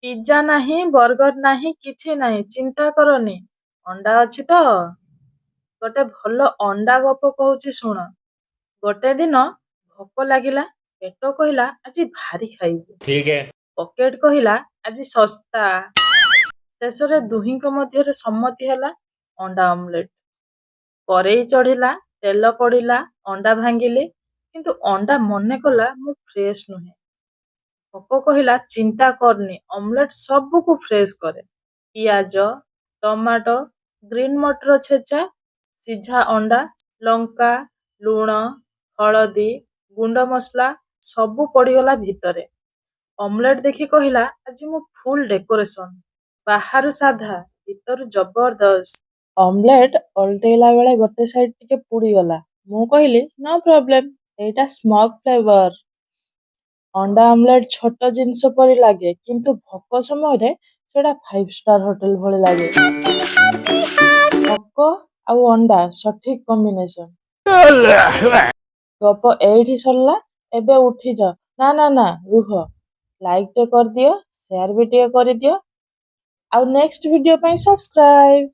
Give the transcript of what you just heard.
Pizza ନାହିଁ, ବର୍ଗର ନାହିଁ, କିଛି ନାହିଁ, ଚିନ୍ତା କରନି। ଅଣ୍ଡା ଅଛି ତ? ଗୋଟେ ଭଲ ଅଣ୍ଡା ଗପ କହୁଛି ଶୁଣ। ଗୋଟେ ଦିନ ଭୋକ ଲାଗିଲା, ପେଟ କହିଲା ଆଜି ଭାରି ଖାଇବି। ठीक है। ପକେଟ କହିଲା ଆଜି ଶସ୍ତା। ଶେଷରେ ଦୁହିଁଙ୍କ ମଧ୍ୟରେ ସମ୍ମତି ହେଲା ଅଣ୍ଡା ଅମଲେଟ। କରେଇ ଚଢିଲା, ତେଲ ପଡିଲା, ଅଣ୍ଡା ଭାଙ୍ଗିଲି, କିନ୍ତୁ ଅଣ୍ଡା ମନେ କଲା ମୁଁ ଫ୍ରେଶ ନୁହେଁ। ଭୋକ କହିଲା ଚିନ୍ତା କରନି, ଅମଲେଟ ସବୁକୁ ଫ୍ରେଶ କରେ। ପିଆଜ, ଟମାଟୋ, ଗ୍ରୀନ ମଟର ଛେଚା, ସିଝା ଅଣ୍ଡା, ଲଙ୍କା, ଲୁଣ, ହଳଦୀ, ଗୁଣ୍ଡ ମସଲା ସବୁ ପଡିଗଲା ଭିତରେ। ଅମଲେଟ ଦେଖି କହିଲା ଆଜି ମୁଁ ଫୁଲ ଡେକୋରେସନ। ବାହାରୁ ସାଧା, ଭିତରୁ ଜବରଦସ୍ତ। ଅମଲେଟ ଓଲଟେଇଲା ବେଳେ ଗୋଟେ ସାଇଡ ଟିକେ ପୁଡିଗଲା। ମୁଁ କହିଲି ନୋ ପ୍ରୋବ୍ଲେମ, ଏଇଟା ସ୍ମୋକ ଫ୍ଲେଭର। ଅଣ୍ଡା ଅମଲେଟ ଛୋଟ ଜିନିଷ ପରି ଲାଗେ, କିନ୍ତୁ ଭୋକ ସମୟରେ ସେଟା 5 ଷ୍ଟାର ହୋଟେଲ ଭଳି ଲାଗେ। ଭୋକ ଆଉ ଅଣ୍ଡା ସଠିକ କମ୍ବିନେସନ। ଗପ ଏଇଠି ସରିଲା, ଏବେ ଉଠିଯାଅ। ନା ନା ନା ରୁହ, ଲାଇକ୍ ଟେ କରିଦିଅ, ସେୟାର ବି ଟିକେ କରିଦିଅ, ଆଉ ନେକ୍ସଟ ଭିଡିଓ ପାଇଁ ସବସ୍କ୍ରାଇବ।